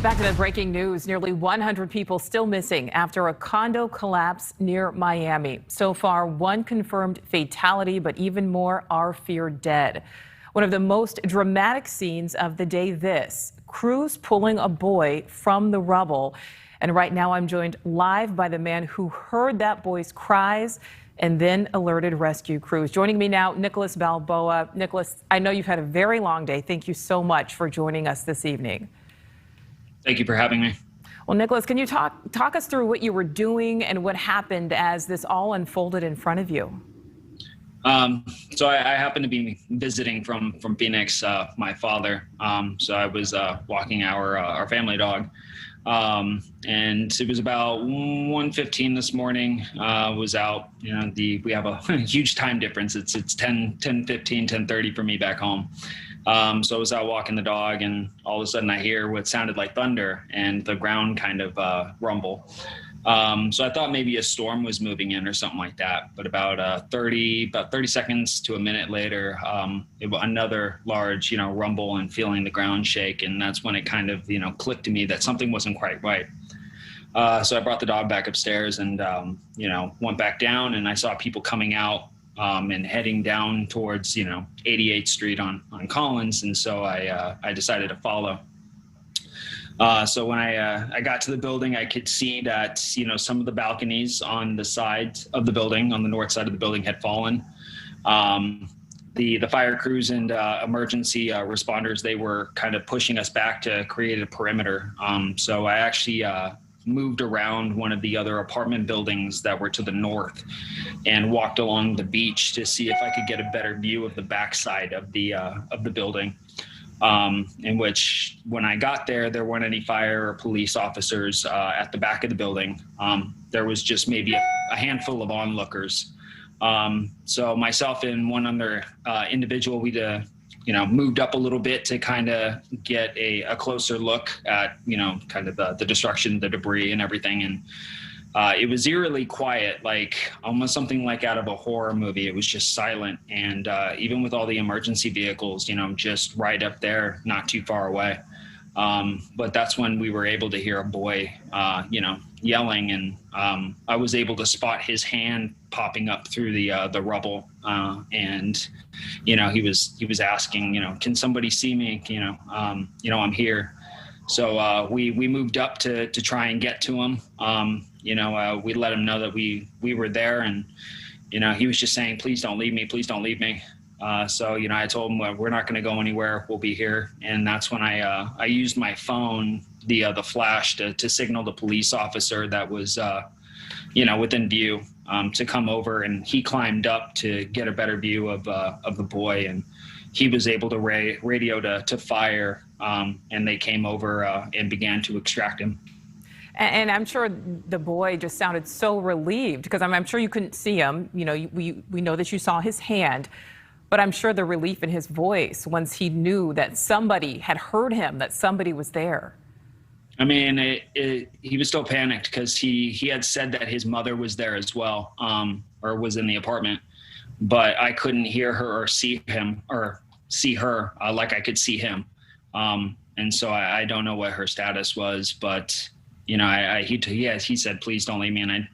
Back to the breaking news. Nearly 100 people still missing after a condo collapse near Miami. So far, one confirmed fatality, but even more are feared dead. One of the most dramatic scenes of the day this, crews pulling a boy from the rubble. And right now I'm joined live by the man who heard that boy's cries and then alerted rescue crews. Joining me now, Nicholas Balboa. Nicholas, I know you've had a very long day. Thank you so much for joining us this evening. Thank you for having me. Well, Nicholas, can you talk us through what you were doing and what happened as this all unfolded in front of you? So I happened to be visiting from Phoenix, my father. So I was walking our family dog, and it was about 1:15 this morning. Was out. You know, we have a huge time difference. It's 10:15, 10:30 for me back home. So I was out walking the dog, and all of a sudden I hear what sounded like thunder and the ground kind of rumble. So I thought maybe a storm was moving in or something like that. But about 30 seconds to a minute later, another large, rumble and feeling the ground shake. And that's when it kind of, clicked to me that something wasn't quite right. So I brought the dog back upstairs and, went back down, and I saw people coming out and heading down towards, 88th Street on Collins. And so I decided to follow. So when I got to the building, I could see that, some of the balconies on the side of the building, on the north side of the building, had fallen. The fire crews and emergency responders, they were kind of pushing us back to create a perimeter. So I actually moved around one of the other apartment buildings that were to the north and walked along the beach to see if I could get a better view of the backside of the building. In which, when I got there weren't any fire or police officers at the back of the building. There was just maybe a handful of onlookers. So myself and one other individual, we moved up a little bit to kind of get a closer look at, kind of the destruction, the debris and everything. And it was eerily quiet, like almost something like out of a horror movie. It was just silent. And even with all the emergency vehicles, just right up there, not too far away. But that's when we were able to hear a boy, yelling, and I was able to spot his hand popping up through the rubble. And, he was asking, can somebody see me? I'm here. So we moved up to try and get to him. We let him know that we were there, and, he was just saying, please don't leave me. Please don't leave me. So, I told him, well, we're not going to go anywhere. We'll be here. And that's when I used my phone, the flash to signal the police officer that was, within view, to come over. And he climbed up to get a better view of the boy. And he was able to radio to fire, and they came over and began to extract him. And I'm sure the boy just sounded so relieved, because I'm sure you couldn't see him. We know that you saw his hand, but I'm sure the relief in his voice once he knew that somebody had heard him, that somebody was there. I mean, he was still panicked because he had said that his mother was there as well, or was in the apartment, but I couldn't hear her or see him or see her like I could see him. And so I don't know what her status was, but he said, please don't leave me. And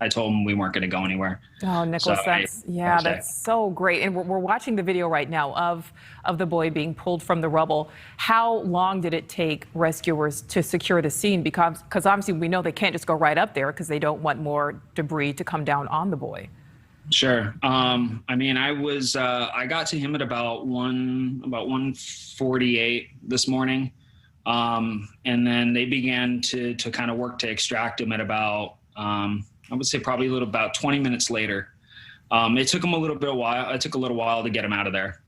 I told him we weren't going to go anywhere. Oh, Nicholas, so that's so great. And we're watching the video right now of the boy being pulled from the rubble. How long did it take rescuers to secure the scene? Because obviously we know they can't just go right up there because they don't want more debris to come down on the boy. Sure. I got to him at about 1:48 this morning. And then they began to kind of work to extract him at about, I would say probably about 20 minutes later. It took them a little while to get him out of there.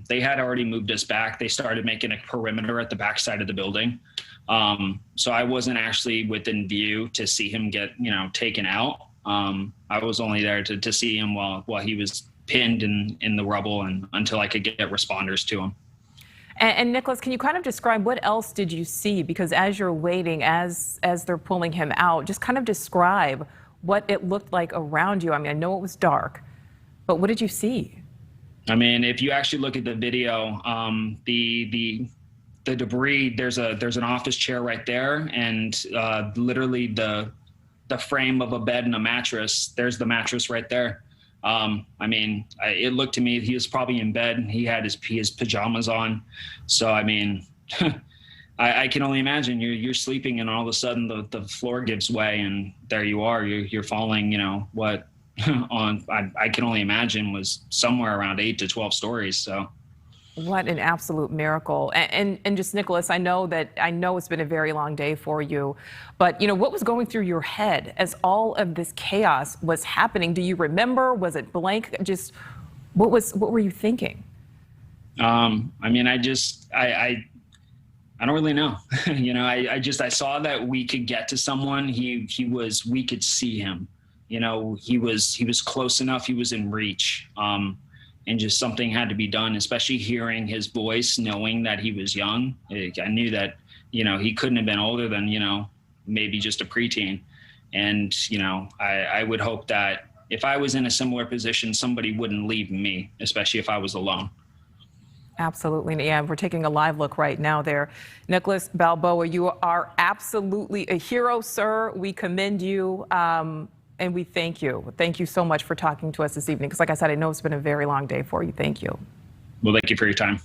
They had already moved us back. They started making a perimeter at the backside of the building. So I wasn't actually within view to see him get, taken out. I was only there to see him while he was pinned in the rubble, and until I could get responders to him. And Nicholas, can you kind of describe what else did you see? Because as you're waiting, as they're pulling him out, just kind of describe what it looked like around you. I mean, I know it was dark, but what did you see? I mean, if you actually look at the video, the the debris, there's an office chair right there, and literally the frame of a bed and a mattress. There's the mattress right there. I mean, it looked to me he was probably in bed. He had his pajamas on. So I mean, I can only imagine you're sleeping and all of a sudden the floor gives way and there you are. You're falling. You know what? On I can only imagine was somewhere around 8 to 12 stories. So. What an absolute miracle. And just Nicholas, I know it's been a very long day for you, but what was going through your head as all of this chaos was happening? Do you remember? Was it blank? Just what were you thinking? I mean, I don't really know. I saw that we could get to someone. We could see him. He was close enough. He was in reach. And just something had to be done, especially hearing his voice, knowing that he was young. I knew that, he couldn't have been older than, maybe just a preteen. And, I would hope that if I was in a similar position, somebody wouldn't leave me, especially if I was alone. Absolutely. Yeah, we're taking a live look right now there. Nicholas Balboa, you are absolutely a hero, sir. We commend you. And we thank you. Thank you so much for talking to us this evening. Because like I said, I know it's been a very long day for you. Thank you. Well, thank you for your time.